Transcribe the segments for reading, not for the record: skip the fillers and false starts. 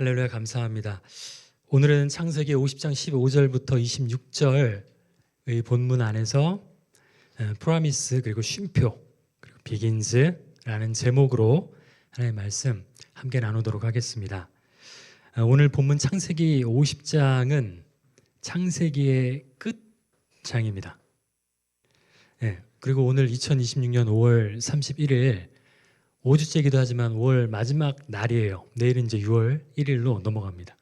할렐루야, 감사합니다. 오늘은 창세기 50장 15절부터 26절의 본문 안에서 프로미스 그리고 쉼표 그리고 비긴즈라는 제목으로 하나님의 말씀 함께 나누도록 하겠습니다. 오늘 본문 창세기 50장은 창세기의 끝장입니다. 그리고 오늘 2026년 5월 31일 5주째이기도 하지만 5월 마지막 날이에요. 내일은 이제 6월 1일로 넘어갑니다.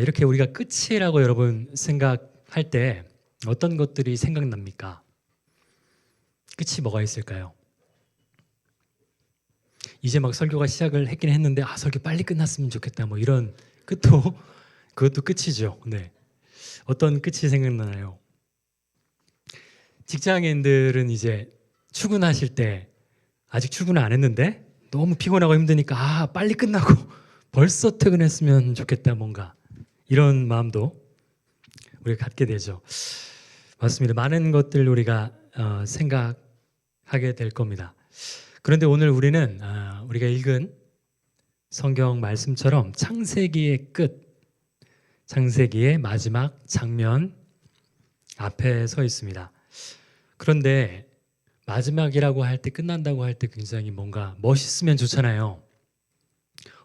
이렇게 우리가 끝이라고 여러분 생각할 때 어떤 것들이 생각납니까? 끝이 뭐가 있을까요? 이제 막 설교가 시작을 했긴 했는데 설교 빨리 끝났으면 좋겠다 뭐 이런 끝도 그것도 끝이죠. 네. 어떤 끝이 생각나나요? 직장인들은 이제 출근하실 때 아직 출근을 안 했는데 너무 피곤하고 힘드니까 빨리 끝나고 벌써 퇴근했으면 좋겠다 뭔가 이런 마음도 우리가 갖게 되죠. 맞습니다. 많은 것들 우리가 생각하게 될 겁니다. 그런데 오늘 우리는 우리가 읽은 성경 말씀처럼 창세기의 끝, 창세기의 마지막 장면 앞에 서 있습니다. 그런데 마지막이라고 할 때, 끝난다고 할 때 굉장히 뭔가 멋있으면 좋잖아요.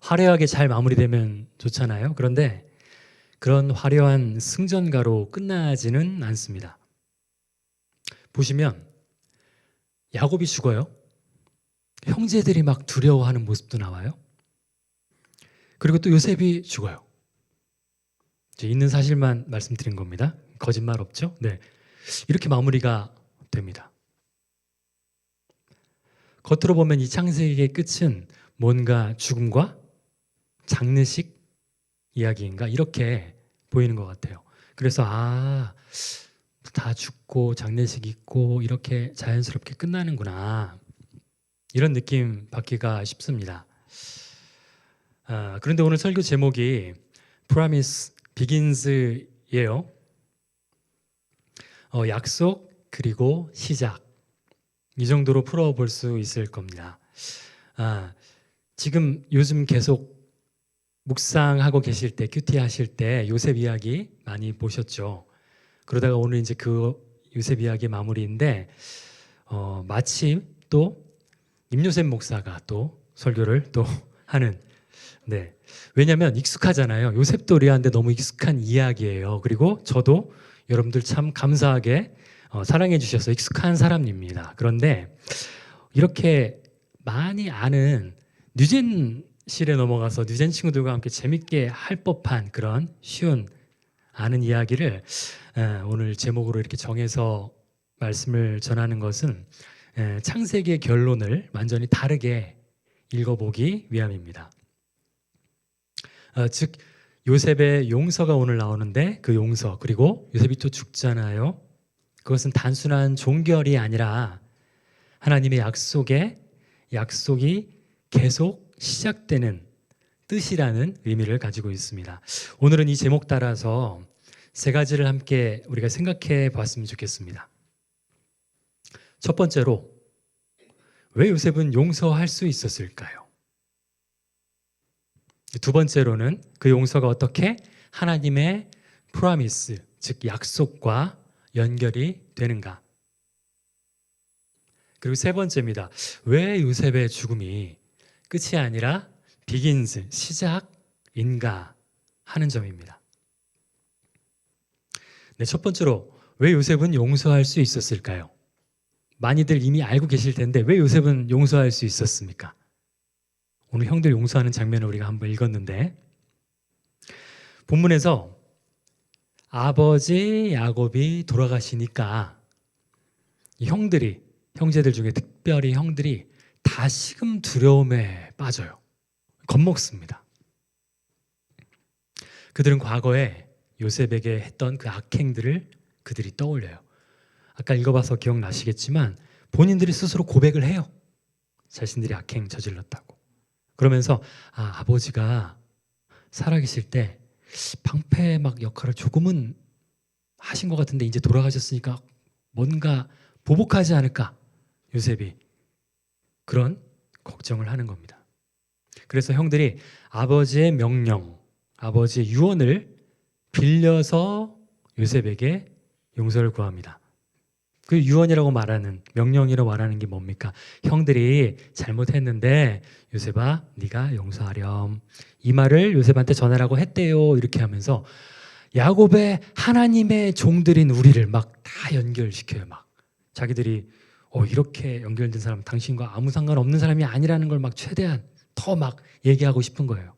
화려하게 잘 마무리되면 좋잖아요. 그런데 그런 화려한 승전가로 끝나지는 않습니다. 보시면 야곱이 죽어요. 형제들이 막 두려워하는 모습도 나와요. 그리고 또 요셉이 죽어요. 있는 사실만 말씀드린 겁니다. 거짓말 없죠? 네, 이렇게 마무리가 됩니다. 겉으로 보면 이 창세기의 끝은 뭔가 죽음과 장례식 이야기인가 이렇게 보이는 것 같아요. 그래서 다 죽고 장례식 있고 이렇게 자연스럽게 끝나는구나 이런 느낌 받기가 쉽습니다. 그런데 오늘 설교 제목이 Promise Begins예요. 약속 그리고 시작 이 정도로 풀어볼 수 있을 겁니다. 지금 요즘 계속 묵상하고 계실 때, 큐티 하실 때 요셉 이야기 많이 보셨죠. 그러다가 오늘 이제 그 요셉 이야기 마무리인데 마침 또 임요셉 목사가 또 설교를 또 하는 왜냐하면 익숙하잖아요. 요셉도 우리한테 너무 익숙한 이야기예요. 그리고 저도 여러분들 참 감사하게 사랑해 주셔서 익숙한 사람입니다. 그런데 이렇게 많이 아는 뉴젠실에 넘어가서 뉴젠 친구들과 함께 재밌게 할 법한 그런 쉬운 아는 이야기를 오늘 제목으로 이렇게 정해서 말씀을 전하는 것은 창세기의 결론을 완전히 다르게 읽어보기 위함입니다. 즉 요셉의 용서가 오늘 나오는데 그 용서 그리고 요셉이 또 죽잖아요. 그것은 단순한 종결이 아니라 하나님의 약속이 계속 시작되는 뜻이라는 의미를 가지고 있습니다. 오늘은 이 제목 따라서 세 가지를 함께 우리가 생각해 봤으면 좋겠습니다. 첫 번째로, 왜 요셉은 용서할 수 있었을까요? 두 번째로는 그 용서가 어떻게 하나님의 프로미스, 즉 약속과 연결이 되는가? 그리고 세 번째입니다. 왜 요셉의 죽음이 끝이 아니라 비긴즈, 시작인가 하는 점입니다. 첫 번째로 왜 요셉은 용서할 수 있었을까요? 많이들 이미 알고 계실 텐데 왜 요셉은 용서할 수 있었습니까? 오늘 형들 용서하는 장면을 우리가 한번 읽었는데 본문에서 아버지 야곱이 돌아가시니까 형제들 중에 특별히 형들이 다시금 두려움에 빠져요. 겁먹습니다. 그들은 과거에 요셉에게 했던 그 악행들을 그들이 떠올려요. 아까 읽어봐서 기억나시겠지만 본인들이 스스로 고백을 해요. 자신들이 악행 저질렀다고. 그러면서 아버지가 살아계실 때 방패 막 역할을 조금은 하신 것 같은데 이제 돌아가셨으니까 뭔가 보복하지 않을까 요셉이 그런 걱정을 하는 겁니다. 그래서 형들이 아버지의 명령, 아버지의 유언을 빌려서 요셉에게 용서를 구합니다. 그 유언이라고 말하는, 명령이라고 말하는 게 뭡니까? 형들이 잘못했는데 요셉아 네가 용서하렴. 이 말을 요셉한테 전하라고 했대요. 이렇게 하면서 야곱의 하나님의 종들인 우리를 막 다 연결시켜요. 막 자기들이 이렇게 연결된 사람 당신과 아무 상관없는 사람이 아니라는 걸 막 최대한 더 막 얘기하고 싶은 거예요.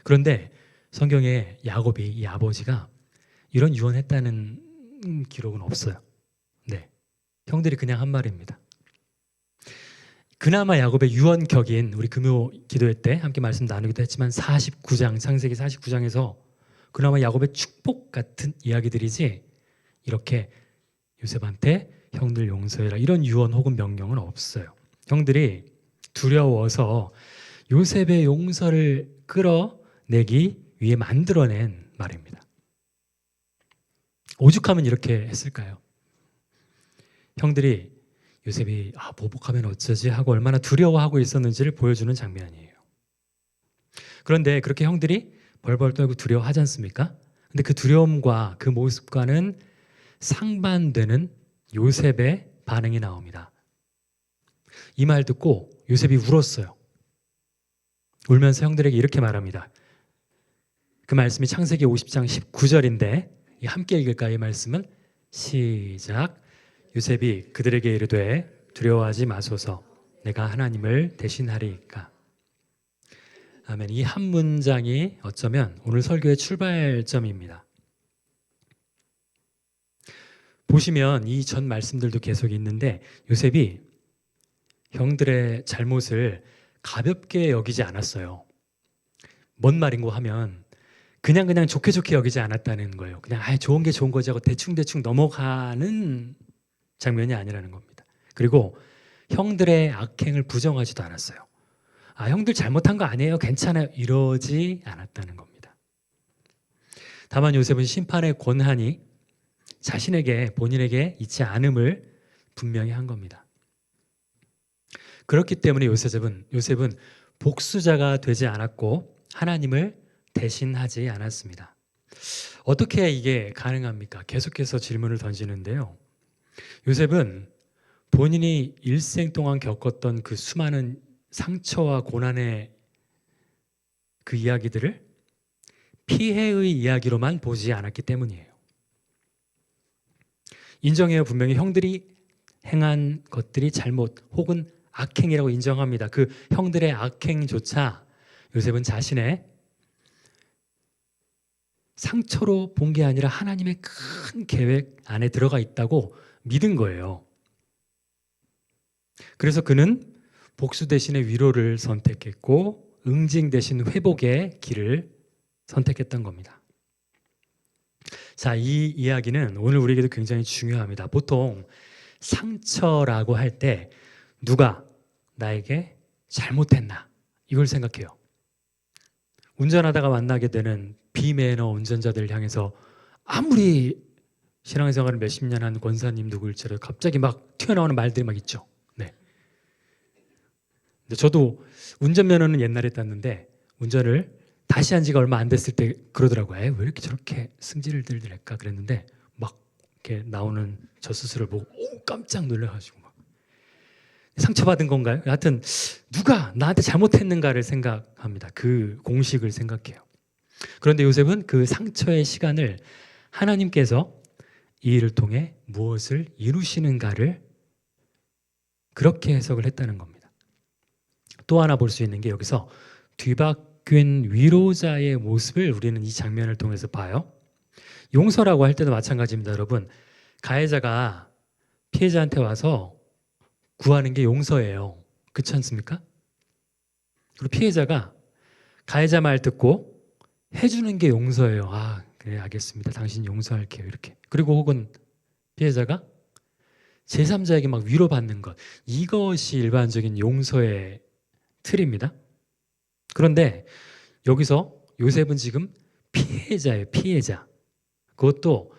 그런데 성경에 야곱이, 이 아버지가 이런 유언했다는 기록은 없어요. 네, 형들이 그냥 한 말입니다. 그나마 야곱의 유언격인, 우리 금요 기도회 때 함께 말씀 나누기도 했지만 49장, 창세기 49장에서 그나마 야곱의 축복 같은 이야기들이지 이렇게 요셉한테 형들 용서해라 이런 유언 혹은 명령은 없어요. 형들이 두려워서 요셉의 용서를 끌어내기 위해 만들어낸 말입니다. 오죽하면 이렇게 했을까요? 형들이 요셉이 보복하면 어쩌지 하고 얼마나 두려워하고 있었는지를 보여주는 장면이에요. 그런데 그렇게 형들이 벌벌 떨고 두려워하지 않습니까? 근데 그 두려움과 그 모습과는 상반되는 요셉의 반응이 나옵니다. 이 말 듣고 요셉이 울었어요. 울면서 형들에게 이렇게 말합니다. 그 말씀이 창세기 50장 19절인데 함께 읽을까요? 이 말씀은 시작. 요셉이 그들에게 이르되 두려워하지 마소서 내가 하나님을 대신하리이까. 아멘. 이 한 문장이 어쩌면 오늘 설교의 출발점입니다. 보시면 이 전 말씀들도 계속 있는데 요셉이 형들의 잘못을 가볍게 여기지 않았어요. 뭔 말인고 하면 그냥 좋게 여기지 않았다는 거예요. 그냥 좋은 게 좋은 거지 하고 대충 넘어가는 장면이 아니라는 겁니다. 그리고 형들의 악행을 부정하지도 않았어요. 형들 잘못한 거 아니에요. 괜찮아요. 이러지 않았다는 겁니다. 다만 요셉은 심판의 권한이 본인에게 있지 않음을 분명히 한 겁니다. 그렇기 때문에 요셉은 복수자가 되지 않았고 하나님을 대신하지 않았습니다. 어떻게 이게 가능합니까? 계속해서 질문을 던지는데요. 요셉은 본인이 일생 동안 겪었던 그 수많은 상처와 고난의 그 이야기들을 피해의 이야기로만 보지 않았기 때문이에요. 인정해요. 분명히 형들이 행한 것들이 잘못 혹은 악행이라고 인정합니다. 그 형들의 악행조차 요셉은 자신의 상처로 본 게 아니라 하나님의 큰 계획 안에 들어가 있다고 믿은 거예요. 그래서 그는 복수 대신에 위로를 선택했고 응징 대신 회복의 길을 선택했던 겁니다. 자, 이 이야기는 오늘 우리에게도 굉장히 중요합니다. 보통 상처라고 할 때 누가 나에게 잘못했나 이걸 생각해요. 운전하다가 만나게 되는 비매너 운전자들을 향해서 아무리 신앙생활을 몇십 년 한 권사님 누구일지라도 갑자기 막 튀어나오는 말들이 막 있죠. 네. 근데 저도 운전면허는 옛날에 땄는데 운전을 다시 한 지가 얼마 안 됐을 때 그러더라고요. 왜 이렇게 저렇게 승질을 들들까 그랬는데 막 이렇게 나오는 저 스스로를 보고 깜짝 놀라가지고 막 상처받은 건가요? 하여튼 누가 나한테 잘못했는가를 생각합니다. 그 공식을 생각해요. 그런데 요셉은 그 상처의 시간을 하나님께서 이 일을 통해 무엇을 이루시는가를 그렇게 해석을 했다는 겁니다. 또 하나 볼 수 있는 게 여기서 뒤바뀐 위로자의 모습을 우리는 이 장면을 통해서 봐요. 용서라고 할 때도 마찬가지입니다. 여러분, 가해자가 피해자한테 와서 구하는 게 용서예요. 그렇지 않습니까? 그리고 피해자가 가해자 말 듣고 해주는 게 용서예요. 그래 알겠습니다. 당신 용서할게요. 이렇게. 그리고 혹은 피해자가 제3자에게 막 위로받는 것, 이것이 일반적인 용서의 틀입니다. 그런데 여기서 요셉은 지금 피해자예요. 피해자. 그것도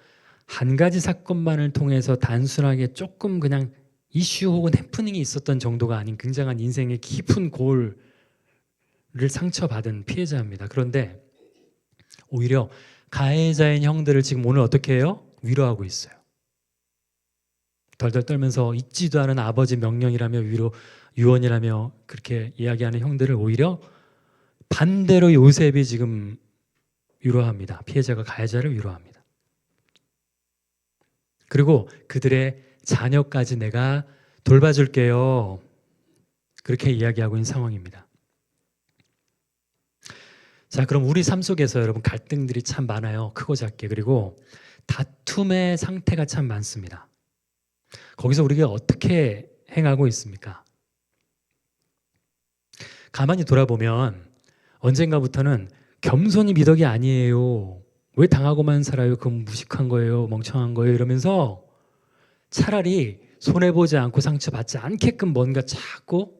한 가지 사건만을 통해서 단순하게 조금 그냥 이슈 혹은 해프닝이 있었던 정도가 아닌 굉장한 인생의 깊은 골을 상처받은 피해자입니다. 그런데 오히려 가해자인 형들을 지금 오늘 어떻게 해요? 위로하고 있어요. 덜덜 떨면서 잊지도 않은 아버지 명령이라며 유언이라며 그렇게 이야기하는 형들을 오히려 반대로 요셉이 지금 위로합니다. 피해자가 가해자를 위로합니다. 그리고 그들의 자녀까지 내가 돌봐줄게요. 그렇게 이야기하고 있는 상황입니다. 자, 그럼 우리 삶 속에서 여러분 갈등들이 참 많아요. 크고 작게. 그리고 다툼의 상태가 참 많습니다. 거기서 우리가 어떻게 행하고 있습니까? 가만히 돌아보면 언젠가부터는 겸손이 미덕이 아니에요. 왜 당하고만 살아요? 그건 무식한 거예요. 멍청한 거예요. 이러면서 차라리 손해보지 않고 상처받지 않게끔 뭔가 자꾸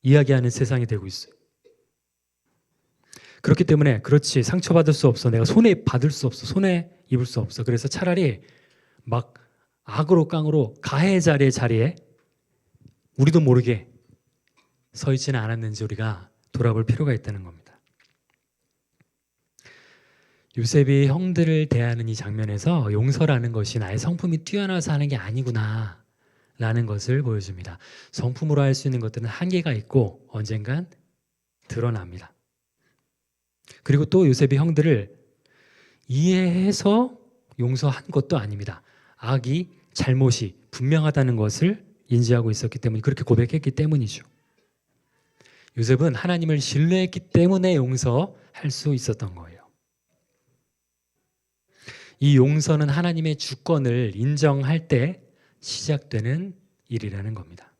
이야기하는 세상이 되고 있어요. 그렇기 때문에 그렇지, 상처받을 수 없어. 내가 손해받을 수 없어. 손해 입을 수 없어. 그래서 차라리 막 악으로 깡으로 가해자의 자리에 우리도 모르게 서 있지는 않았는지 우리가 돌아볼 필요가 있다는 겁니다. 요셉이 형들을 대하는 이 장면에서 용서라는 것이 나의 성품이 뛰어나서 하는 게 아니구나 라는 것을 보여줍니다. 성품으로 할 수 있는 것들은 한계가 있고 언젠간 드러납니다. 그리고 또 요셉이 형들을 이해해서 용서한 것도 아닙니다. 악이, 잘못이 분명하다는 것을 인지하고 있었기 때문에, 그렇게 고백했기 때문이죠. 요셉은 하나님을 신뢰했기 때문에 용서할 수 있었던 거예요. 이 용서는 하나님의 주권을 인정할 때 시작되는 일이라는 겁니다.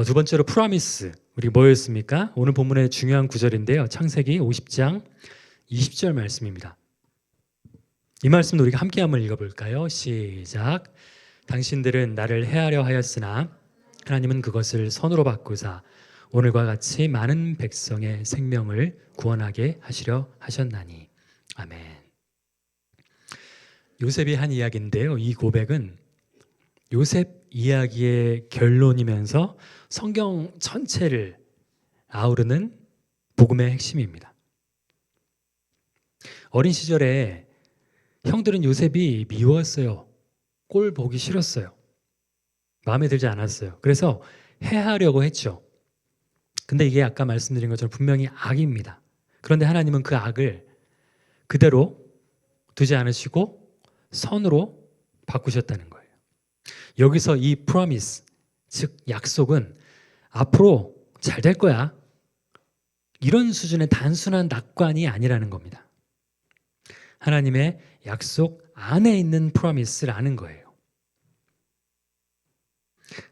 두 번째로 프로미스. 우리 뭐였습니까? 오늘 본문의 중요한 구절인데요. 창세기 50장 20절 말씀입니다. 이 말씀도 우리가 함께 한번 읽어볼까요? 시작. 당신들은 나를 해하려 하였으나 하나님은 그것을 선으로 바꾸사 오늘과 같이 많은 백성의 생명을 구원하게 하시려 하셨나니. 아멘. 요셉이 한 이야기인데요. 이 고백은 요셉 이야기의 결론이면서 성경 전체를 아우르는 복음의 핵심입니다. 어린 시절에 형들은 요셉이 미웠어요. 꼴 보기 싫었어요. 마음에 들지 않았어요. 그래서 해하려고 했죠. 근데 이게 아까 말씀드린 것처럼 분명히 악입니다. 그런데 하나님은 그 악을 그대로 두지 않으시고 선으로 바꾸셨다는 거예요. 여기서 이 promise, 즉 약속은 앞으로 잘 될 거야, 이런 수준의 단순한 낙관이 아니라는 겁니다. 하나님의 약속 안에 있는 promise라는 거예요.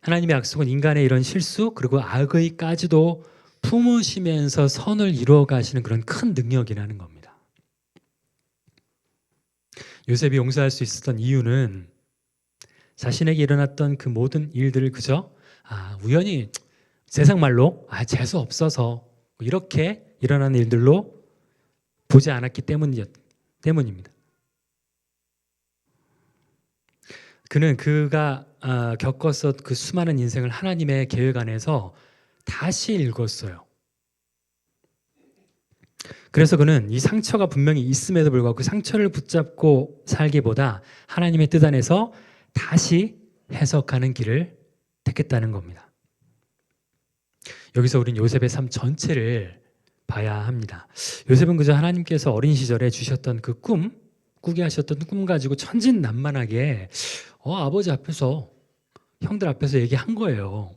하나님의 약속은 인간의 이런 실수 그리고 악의까지도 품으시면서 선을 이루어 가시는 그런 큰 능력이라는 겁니다. 요셉이 용서할 수 있었던 이유는 자신에게 일어났던 그 모든 일들을 그저 우연히, 세상 말로 재수 없어서 이렇게 일어나는 일들로 보지 않았기 때문입니다. 그는 그가 겪었던 그 수많은 인생을 하나님의 계획 안에서 다시 읽었어요. 그래서 그는 이 상처가 분명히 있음에도 불구하고 그 상처를 붙잡고 살기보다 하나님의 뜻 안에서 다시 해석하는 길을 택했다는 겁니다. 여기서 우린 요셉의 삶 전체를 봐야 합니다. 요셉은 그저 하나님께서 어린 시절에 주셨던 그 꾸게 하셨던 꿈 가지고 천진난만하게 아버지 앞에서, 형들 앞에서 얘기한 거예요.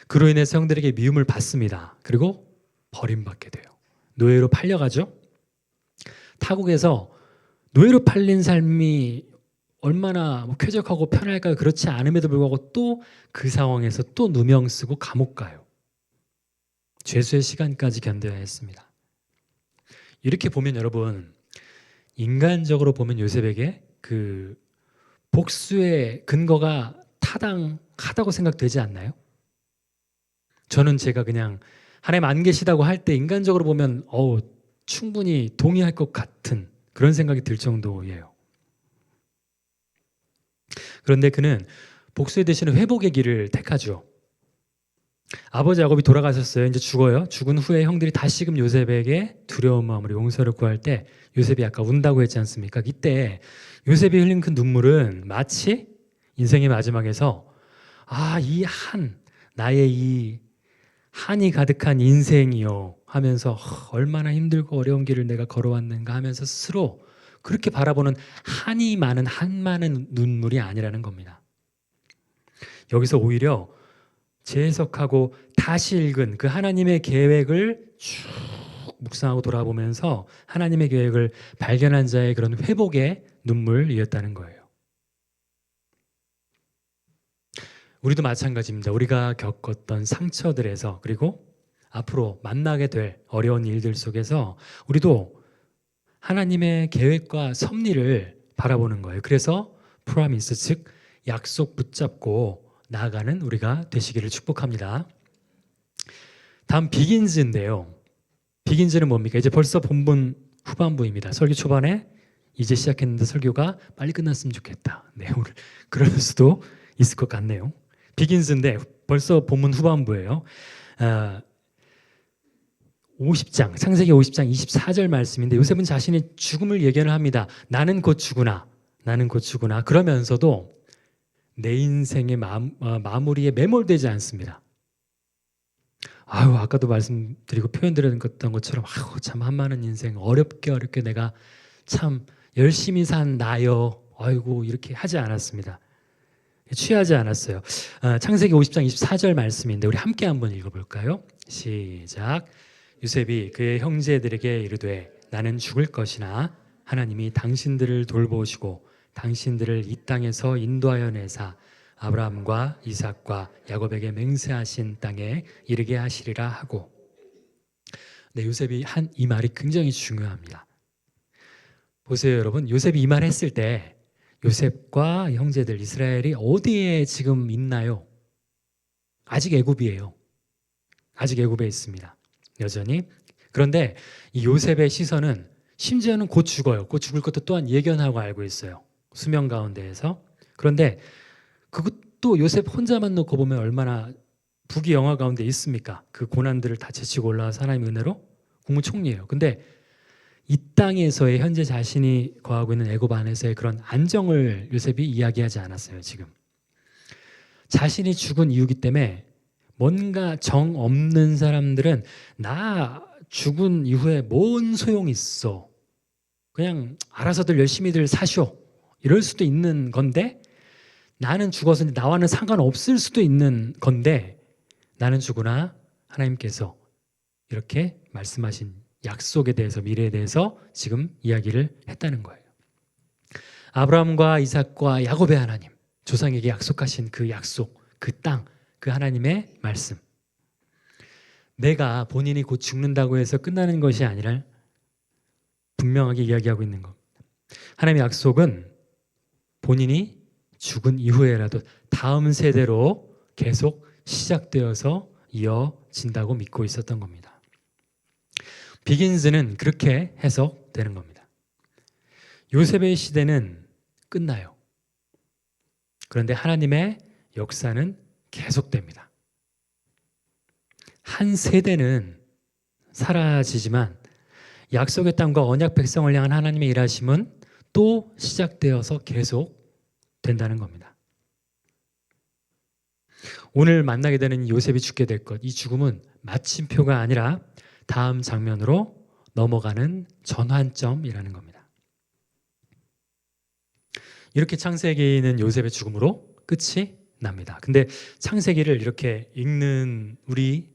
그로 인해서 형들에게 미움을 받습니다. 그리고 버림받게 돼요. 노예로 팔려가죠. 타국에서 노예로 팔린 삶이 얼마나 쾌적하고 편할까요? 그렇지 않음에도 불구하고 또 그 상황에서 또 누명 쓰고 감옥 가요. 죄수의 시간까지 견뎌야 했습니다. 이렇게 보면 여러분, 인간적으로 보면 요셉에게 그 복수의 근거가 타당하다고 생각되지 않나요? 저는 제가 그냥 하나님 안 계시다고 할 때 인간적으로 보면 충분히 동의할 것 같은 그런 생각이 들 정도예요. 그런데 그는 복수의 대신에 회복의 길을 택하죠. 아버지 야곱이 돌아가셨어요. 이제 죽어요. 죽은 후에 형들이 다시금 요셉에게 두려운 마음으로 용서를 구할 때 요셉이 아까 운다고 했지 않습니까? 이때 요셉이 흘린 그 눈물은 마치 인생의 마지막에서 이 나의 이 한이 가득한 인생이요 하면서 얼마나 힘들고 어려운 길을 내가 걸어왔는가 하면서 스스로 그렇게 바라보는 한이 많은 눈물이 아니라는 겁니다. 여기서 오히려 재해석하고 다시 읽은 그 하나님의 계획을 쭉 묵상하고 돌아보면서 하나님의 계획을 발견한 자의 그런 회복의 눈물이었다는 거예요. 우리도 마찬가지입니다. 우리가 겪었던 상처들에서 그리고 앞으로 만나게 될 어려운 일들 속에서 우리도 하나님의 계획과 섭리를 바라보는 거예요. 그래서 프로미스, 즉 약속 붙잡고 나아가는 우리가 되시기를 축복합니다. 다음 비긴즈인데요. 비긴즈는 뭡니까? 이제 벌써 본문 후반부입니다. 설교 초반에 이제 시작했는데 설교가 빨리 끝났으면 좋겠다. 네, 오늘 그럴 수도 있을 것 같네요. 비긴즈인데 벌써 본문 후반부예요. 50장, 창세기 50장 24절 말씀인데 요셉은 자신의 죽음을 예견을 합니다. 나는 곧 죽으나, 나는 곧 죽으나. 그러면서도 내 인생의 마무리에 매몰되지 않습니다. 아까도 말씀드리고 표현드렸던 것처럼 참 한많은 인생 어렵게 내가 참 열심히 산 나여 이렇게 하지 않았습니다. 취하지 않았어요. 창세기 50장 24절 말씀인데 우리 함께 한번 읽어볼까요? 시작. 요셉이 그의 형제들에게 이르되 나는 죽을 것이나 하나님이 당신들을 돌보시고 당신들을 이 땅에서 인도하여 내사 아브라함과 이삭과 야곱에게 맹세하신 땅에 이르게 하시리라 하고. 네, 요셉이 한 이 말이 굉장히 중요합니다. 보세요, 여러분. 요셉이 이 말 했을 때 요셉과 형제들 이스라엘이 어디에 지금 있나요? 아직 애굽이에요. 아직 애굽에 있습니다. 여전히. 그런데 이 요셉의 시선은 심지어는 곧 죽어요. 곧 죽을 것도 또한 예견하고 알고 있어요. 수면 가운데에서. 그런데 그것도 요셉 혼자만 놓고 보면 얼마나 부귀영화 가운데 있습니까? 그 고난들을 다 제치고 올라와서 하나님의 은혜로 국무총리예요. 근데 이 땅에서의 현재 자신이 거하고 있는 애굽 안에서의 그런 안정을 요셉이 이야기하지 않았어요. 지금 자신이 죽은 이유기 때문에 뭔가 정 없는 사람들은 나 죽은 이후에 뭔 소용이 있어, 그냥 알아서들 열심히들 사쇼, 이럴 수도 있는 건데, 나는 죽어서 나와는 상관없을 수도 있는 건데, 나는 죽으나 하나님께서 이렇게 말씀하신 약속에 대해서, 미래에 대해서 지금 이야기를 했다는 거예요. 아브라함과 이삭과 야곱의 하나님, 조상에게 약속하신 그 약속, 그 땅, 그 하나님의 말씀, 내가 본인이 곧 죽는다고 해서 끝나는 것이 아니라 분명하게 이야기하고 있는 것. 하나님의 약속은 본인이 죽은 이후에라도 다음 세대로 계속 시작되어서 이어진다고 믿고 있었던 겁니다. 비긴즈는 그렇게 해석되는 겁니다. 요셉의 시대는 끝나요. 그런데 하나님의 역사는 계속됩니다. 한 세대는 사라지지만 약속의 땅과 언약 백성을 향한 하나님의 일하심은 또 시작되어서 계속 된다는 겁니다. 오늘 만나게 되는 요셉이 죽게 될 것, 이 죽음은 마침표가 아니라 다음 장면으로 넘어가는 전환점이라는 겁니다. 이렇게 창세기는 요셉의 죽음으로 끝이 납니다. 근데 창세기를 이렇게 읽는 우리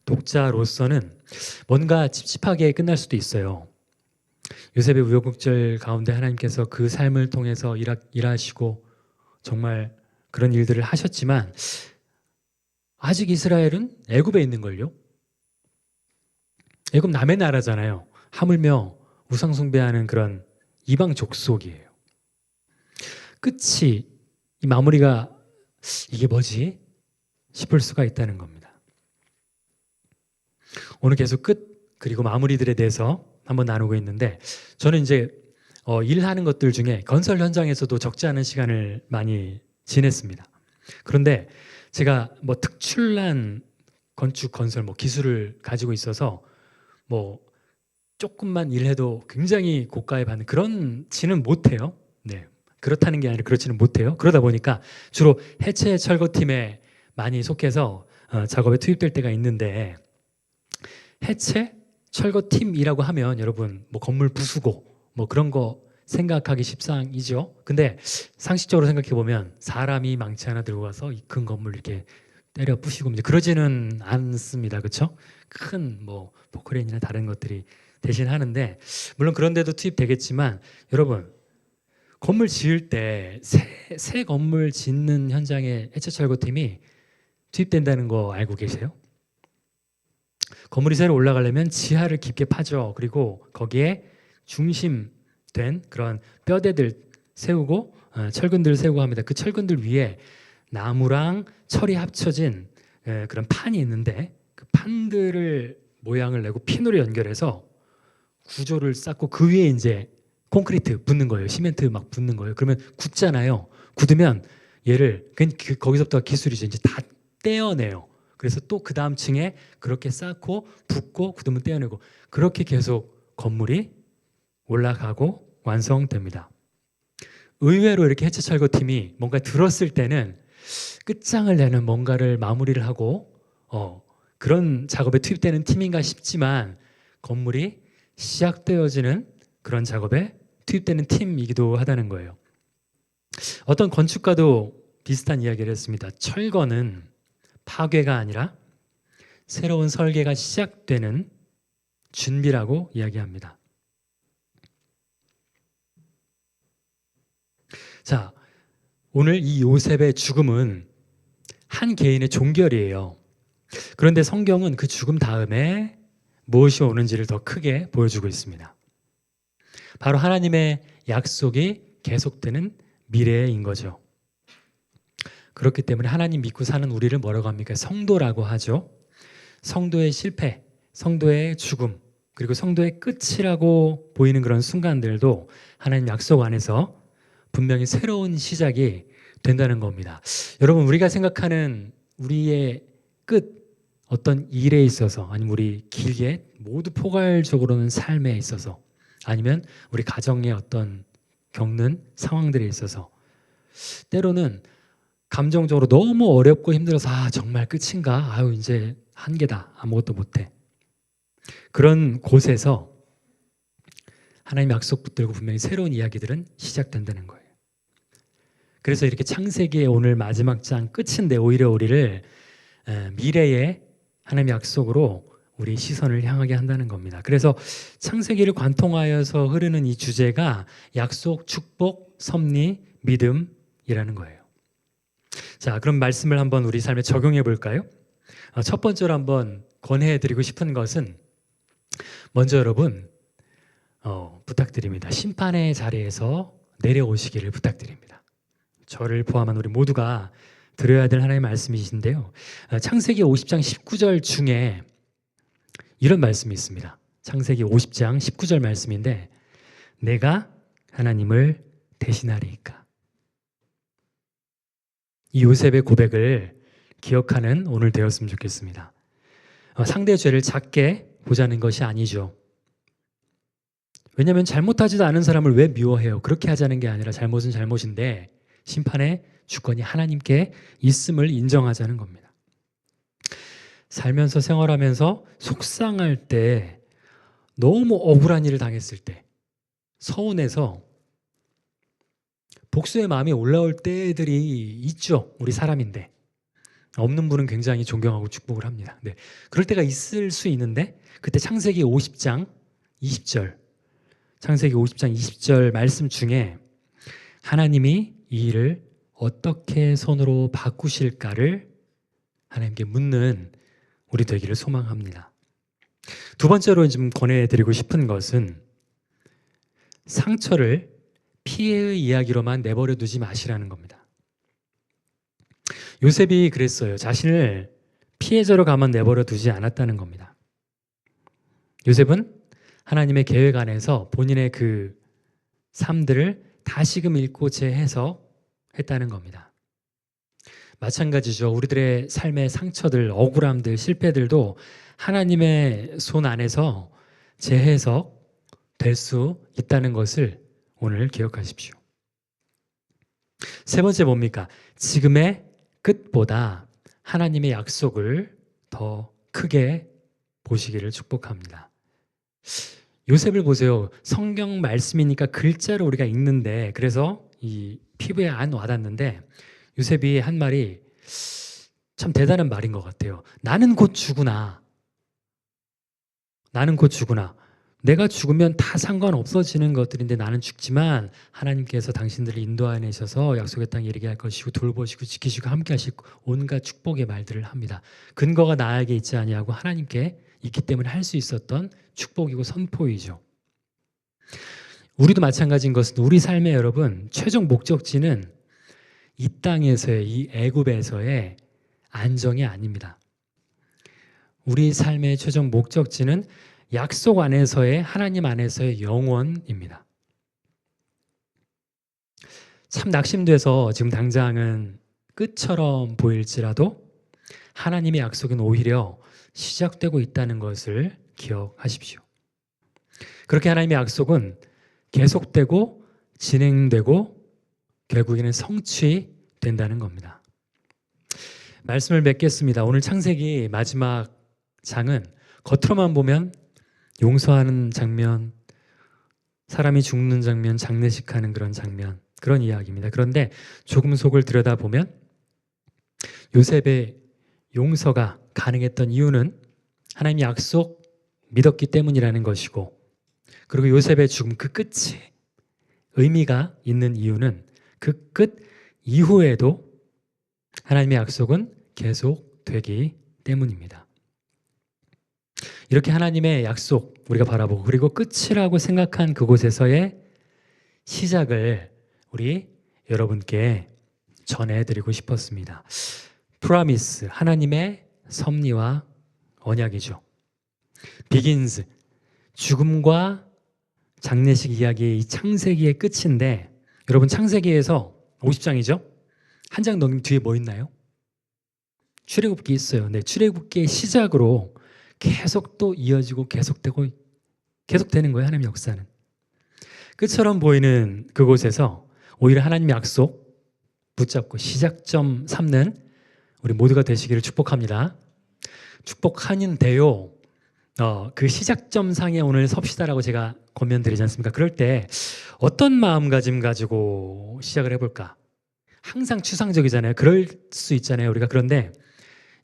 독자로서는 뭔가 찝찝하게 끝날 수도 있어요. 요셉의 우여곡절 가운데 하나님께서 그 삶을 통해서 일하시고 정말 그런 일들을 하셨지만 아직 이스라엘은 애굽에 있는 걸요. 애굽 남의 나라잖아요. 하물며 우상 숭배하는 그런 이방 족속이에요. 끝이, 이 마무리가 이게 뭐지? 싶을 수가 있다는 겁니다. 오늘 계속 끝 그리고 마무리들에 대해서 한번 나누고 있는데, 저는 이제 일하는 것들 중에 건설 현장에서도 적지 않은 시간을 많이 지냈습니다. 그런데 제가 뭐 특출난 건축 건설 뭐 기술을 가지고 있어서 뭐 조금만 일해도 굉장히 고가에 받는 그런지는 못해요. 네, 그렇다는 게 아니라 그렇지는 못해요. 그러다 보니까 주로 해체 철거팀에 많이 속해서 작업에 투입될 때가 있는데, 해체 철거팀이라고 하면 여러분 뭐 건물 부수고 뭐 그런 거 생각하기 십상이죠. 근데 상식적으로 생각해 보면 사람이 망치 하나 들고 가서 이 큰 건물 이렇게 때려 부시고 이제 그러지는 않습니다. 그렇죠? 큰 뭐 포크레인이나 다른 것들이 대신 하는데, 물론 그런 데도 투입되겠지만 여러분 건물 지을 때 새 건물 짓는 현장에 해체 철거팀이 투입된다는 거 알고 계세요? 건물이 새로 올라가려면 지하를 깊게 파죠. 그리고 거기에 중심된 그런 뼈대들 세우고 철근들 세우고 합니다. 그 철근들 위에 나무랑 철이 합쳐진 그런 판이 있는데, 그 판들을 모양을 내고 핀으로 연결해서 구조를 쌓고 그 위에 이제 콘크리트 붓는 거예요. 시멘트 막 붓는 거예요. 그러면 굳잖아요. 굳으면 얘를 거기서부터 기술이죠. 이제 다 떼어내요. 그래서 또 그 다음 층에 그렇게 쌓고 붓고 굳으면 떼어내고, 그렇게 계속 건물이 올라가고 완성됩니다. 의외로 이렇게 해체 철거팀이 뭔가 들었을 때는 끝장을 내는 뭔가를 마무리를 하고 그런 작업에 투입되는 팀인가 싶지만, 건물이 시작되어지는 그런 작업에 투입되는 팀이기도 하다는 거예요. 어떤 건축가도 비슷한 이야기를 했습니다. 철거는 파괴가 아니라 새로운 설계가 시작되는 준비라고 이야기합니다. 자, 오늘 이 요셉의 죽음은 한 개인의 종결이에요. 그런데 성경은 그 죽음 다음에 무엇이 오는지를 더 크게 보여주고 있습니다. 바로 하나님의 약속이 계속되는 미래인 거죠. 그렇기 때문에 하나님 믿고 사는 우리를 뭐라고 합니까? 성도라고 하죠. 성도의 실패, 성도의 죽음, 그리고 성도의 끝이라고 보이는 그런 순간들도 하나님 약속 안에서 분명히 새로운 시작이 된다는 겁니다. 여러분, 우리가 생각하는 우리의 끝, 어떤 일에 있어서, 아니면 우리 길게 모두 포괄적으로는 삶에 있어서, 아니면 우리 가정의 어떤 겪는 상황들에 있어서 때로는 감정적으로 너무 어렵고 힘들어서 정말 끝인가? 이제 한계다. 아무것도 못해. 그런 곳에서 하나님 약속 붙들고 분명히 새로운 이야기들은 시작된다는 거예요. 그래서 이렇게 창세기의 오늘 마지막 장 끝인데 오히려 우리를 미래의 하나님 약속으로 우리 시선을 향하게 한다는 겁니다. 그래서 창세기를 관통하여서 흐르는 이 주제가 약속, 축복, 섭리, 믿음이라는 거예요. 자, 그럼 말씀을 한번 우리 삶에 적용해 볼까요? 첫 번째로 한번 권해 드리고 싶은 것은, 먼저 여러분 부탁드립니다. 심판의 자리에서 내려오시기를 부탁드립니다. 저를 포함한 우리 모두가 들어야 될 하나님의 말씀이신데요. 창세기 50장 19절 중에 이런 말씀이 있습니다. 창세기 50장 19절 말씀인데, 내가 하나님을 대신하리이까. 이 요셉의 고백을 기억하는 오늘 되었으면 좋겠습니다. 상대의 죄를 작게 보자는 것이 아니죠. 왜냐하면 잘못하지도 않은 사람을 왜 미워해요? 그렇게 하자는 게 아니라 잘못은 잘못인데 심판의 주권이 하나님께 있음을 인정하자는 겁니다. 살면서 생활하면서 속상할 때, 너무 억울한 일을 당했을 때, 서운해서 복수의 마음이 올라올 때들이 있죠. 우리 사람인데. 없는 분은 굉장히 존경하고 축복을 합니다. 네. 그럴 때가 있을 수 있는데, 그때 창세기 50장 20절, 창세기 50장 20절 말씀 중에 하나님이 이 일을 어떻게 손으로 바꾸실까를 하나님께 묻는 우리 되기를 소망합니다. 두 번째로 좀 권해드리고 싶은 것은, 상처를 피해의 이야기로만 내버려 두지 마시라는 겁니다. 요셉이 그랬어요. 자신을 피해자로 가만 내버려 두지 않았다는 겁니다. 요셉은 하나님의 계획 안에서 본인의 그 삶들을 다시금 읽고 재해석했다는 겁니다. 마찬가지죠. 우리들의 삶의 상처들, 억울함들, 실패들도 하나님의 손 안에서 재해석 될 수 있다는 것을 오늘 기억하십시오. 세 번째 뭡니까? 지금의 끝보다 하나님의 약속을 더 크게 보시기를 축복합니다. 요셉을 보세요. 성경 말씀이니까 글자로 우리가 읽는데, 그래서 이 피부에 안 와닿는데, 요셉이 한 말이 참 대단한 말인 것 같아요. 나는 곧 죽으나, 나는 곧 죽으나, 내가 죽으면 다 상관없어지는 것들인데 나는 죽지만 하나님께서 당신들을 인도하내셔서 약속의 땅에 이르게 할 것이고 돌보시고 지키시고 함께 하시고 온갖 축복의 말들을 합니다. 근거가 나에게 있지 아니하고 하나님께 있기 때문에 할 수 있었던 축복이고 선포이죠. 우리도 마찬가지인 것은 우리 삶의 여러분 최종 목적지는 이 땅에서의 이 애굽에서의 안정이 아닙니다. 우리 삶의 최종 목적지는 약속 안에서의 하나님 안에서의 영원입니다. 참 낙심돼서 지금 당장은 끝처럼 보일지라도 하나님의 약속은 오히려 시작되고 있다는 것을 기억하십시오. 그렇게 하나님의 약속은 계속되고 진행되고 결국에는 성취된다는 겁니다. 말씀을 맺겠습니다. 오늘 창세기 마지막 장은 겉으로만 보면 용서하는 장면, 사람이 죽는 장면, 장례식하는 그런 장면, 그런 이야기입니다. 그런데 조금 속을 들여다보면 요셉의 용서가 가능했던 이유는 하나님의 약속 믿었기 때문이라는 것이고, 그리고 요셉의 죽음 그 끝이 의미가 있는 이유는 그 끝 이후에도 하나님의 약속은 계속되기 때문입니다. 이렇게 하나님의 약속 우리가 바라보고 그리고 끝이라고 생각한 그곳에서의 시작을 우리 여러분께 전해드리고 싶었습니다. 프라미스, 하나님의 섭리와 언약이죠. 비긴즈, 죽음과 장례식 이야기의 이 창세기의 끝인데, 여러분 창세기에서 50장이죠? 한 장 넘기면 뒤에 뭐 있나요? 출애굽기 있어요. 네, 출애굽기의 시작으로 계속 또 이어지고 계속되고 계속되는 거예요. 하나님의 역사는. 끝처럼 보이는 그곳에서 오히려 하나님의 약속 붙잡고 시작점 삼는 우리 모두가 되시기를 축복합니다. 축복하는데요. 그 시작점 상에 오늘 섭시다라고 제가 권면드리지 않습니까? 그럴 때 어떤 마음가짐 가지고 시작을 해볼까? 항상 추상적이잖아요. 그럴 수 있잖아요. 우리가. 그런데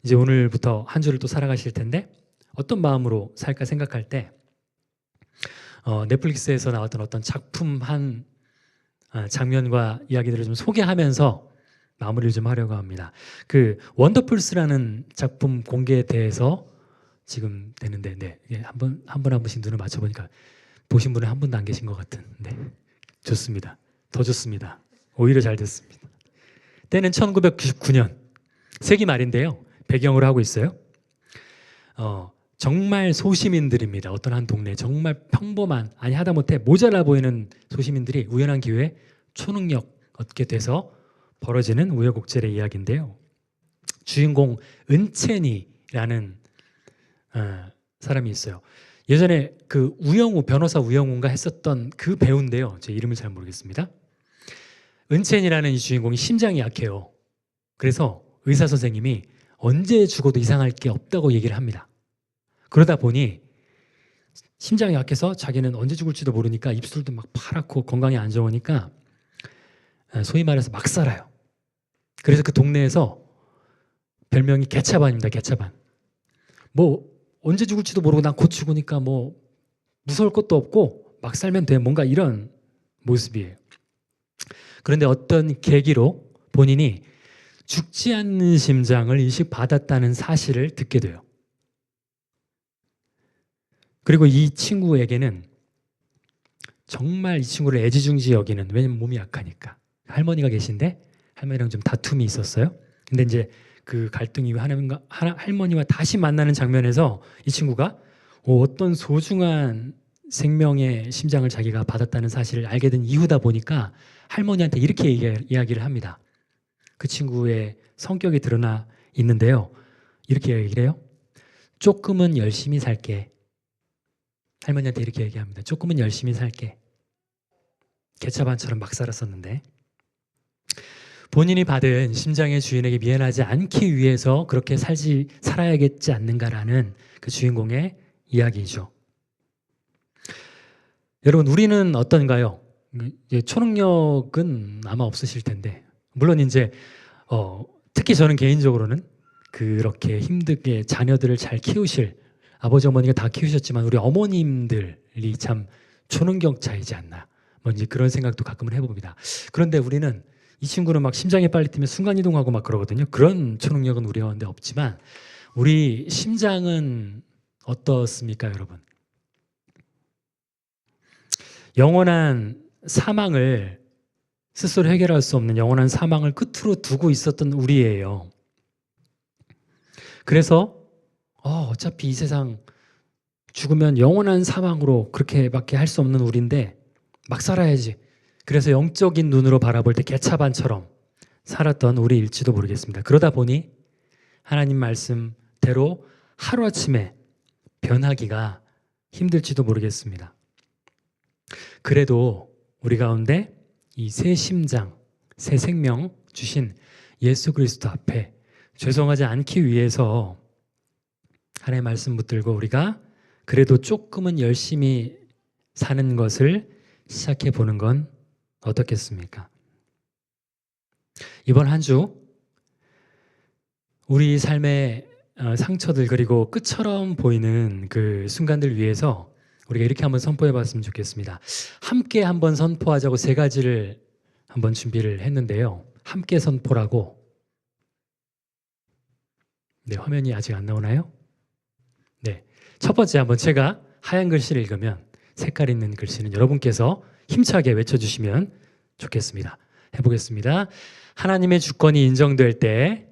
이제 오늘부터 한 주를 또 살아가실 텐데 어떤 마음으로 살까 생각할 때 넷플릭스에서 나왔던 어떤 작품 한 장면과 이야기들을 좀 소개하면서 마무리를 좀 하려고 합니다. 그 원더풀스라는 작품 공개에 대해서 지금 되는데, 네, 한 분 한 분씩 눈을 맞춰보니까 보신 분은 한 분도 안 계신 것 같은. 네, 좋습니다. 더 좋습니다. 오히려 잘 됐습니다. 때는 1999년 세기 말인데요. 배경으로 하고 있어요. 정말 소시민들입니다. 어떤 한 동네 정말 평범한, 아니 하다못해 모자라 보이는 소시민들이 우연한 기회에 초능력 얻게 돼서 벌어지는 우여곡절의 이야기인데요. 주인공 은채니라는 사람이 있어요. 예전에 그 우영우 변호사 우영우가 했었던 그 배우인데요. 제 이름을 잘 모르겠습니다. 은채니라는 이 주인공이 심장이 약해요. 그래서 의사 선생님이 언제 죽어도 이상할 게 없다고 얘기를 합니다. 그러다 보니 심장이 약해서 자기는 언제 죽을지도 모르니까 입술도 막 파랗고 건강이 안 좋으니까 소위 말해서 막 살아요. 그래서 그 동네에서 별명이 개차반입니다. 개차반. 뭐 언제 죽을지도 모르고 난 곧 죽으니까 뭐 무서울 것도 없고 막 살면 돼. 뭔가 이런 모습이에요. 그런데 어떤 계기로 본인이 죽지 않는 심장을 이식받았다는 사실을 듣게 돼요. 그리고 이 친구에게는 정말 이 친구를 애지중지 여기는, 왜냐면 몸이 약하니까. 할머니가 계신데 할머니랑 좀 다툼이 있었어요. 근데 이제 그 갈등 이후 할머니와 다시 만나는 장면에서 이 친구가 어떤 소중한 생명의 심장을 자기가 받았다는 사실을 알게 된 이후다 보니까 할머니한테 이렇게 이야기를 합니다. 그 친구의 성격이 드러나 있는데요. 이렇게 얘기를 해요. 조금은 열심히 살게. 할머니한테 이렇게 얘기합니다. 조금은 열심히 살게. 개차반처럼 막 살았었는데 본인이 받은 심장의 주인에게 미안하지 않기 위해서 그렇게 살아야겠지 않는가라는 그 주인공의 이야기이죠. 여러분, 우리는 어떤가요? 초능력은 아마 없으실 텐데, 물론 이제 특히 저는 개인적으로는 그렇게 힘들게 자녀들을 잘 키우실 아버지 어머니가 다 키우셨지만 우리 어머님들이 참 초능력자이지 않나, 뭐 이제 그런 생각도 가끔은 해봅니다. 그런데 우리는 이 친구는 막 심장이 빨리 뛰면 순간이동하고 막 그러거든요. 그런 초능력은 우리 가운데 없지만 우리 심장은 어떻습니까, 여러분? 영원한 사망을 스스로 해결할 수 없는 영원한 사망을 끝으로 두고 있었던 우리예요. 그래서 어차피 이 세상 죽으면 영원한 사망으로 그렇게밖에 할 수 없는 우리인데 막 살아야지. 그래서 영적인 눈으로 바라볼 때 개차반처럼 살았던 우리일지도 모르겠습니다. 그러다 보니 하나님 말씀대로 하루아침에 변하기가 힘들지도 모르겠습니다. 그래도 우리 가운데 이 새 심장, 새 생명 주신 예수 그리스도 앞에 죄송하지 않기 위해서 하나님의 말씀 붙들고 우리가 그래도 조금은 열심히 사는 것을 시작해 보는 건 어떻겠습니까? 이번 한 주 우리 삶의 상처들 그리고 끝처럼 보이는 그 순간들 위해서 우리가 이렇게 한번 선포해 봤으면 좋겠습니다. 함께 한번 선포하자고 3가지를 한번 준비를 했는데요. 함께 선포라고. 네, 화면이 아직 안 나오나요? 네, 첫 번째 한번 제가 하얀 글씨를 읽으면 색깔 있는 글씨는 여러분께서 힘차게 외쳐주시면 좋겠습니다. 해보겠습니다. 하나님의 주권이 인정될 때,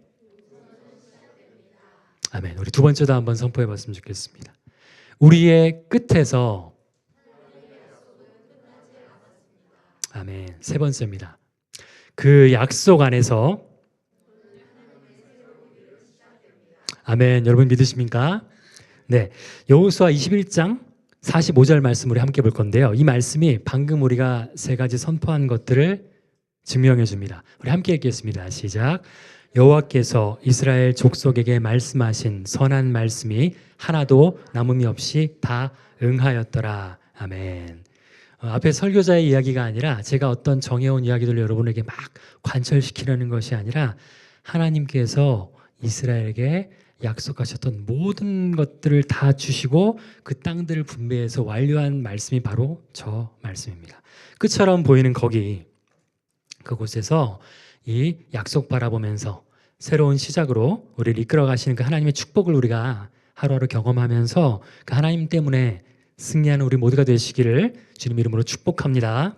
아멘. 우리 두 번째도 한번 선포해 봤으면 좋겠습니다. 우리의 끝에서, 아멘. 세 번째입니다. 그 약속 안에서, 아멘. 여러분 믿으십니까? 네, 여호수아 21장 45절 말씀 우리 함께 볼 건데요. 이 말씀이 방금 우리가 3가지 선포한 것들을 증명해 줍니다. 우리 함께 읽겠습니다. 시작. 여호와께서 이스라엘 족속에게 말씀하신 선한 말씀이 하나도 남음이 없이 다 응하였더라. 아멘. 앞에 설교자의 이야기가 아니라 제가 어떤 정해온 이야기들을 여러분에게 막 관철시키려는 것이 아니라 하나님께서 이스라엘에게 약속하셨던 모든 것들을 다 주시고 그 땅들을 분배해서 완료한 말씀이 바로 저 말씀입니다. 끝처럼 보이는 거기, 그곳에서 이 약속 바라보면서 새로운 시작으로 우리를 이끌어 가시는 그 하나님의 축복을 우리가 하루하루 경험하면서 그 하나님 때문에 승리하는 우리 모두가 되시기를 주님 이름으로 축복합니다.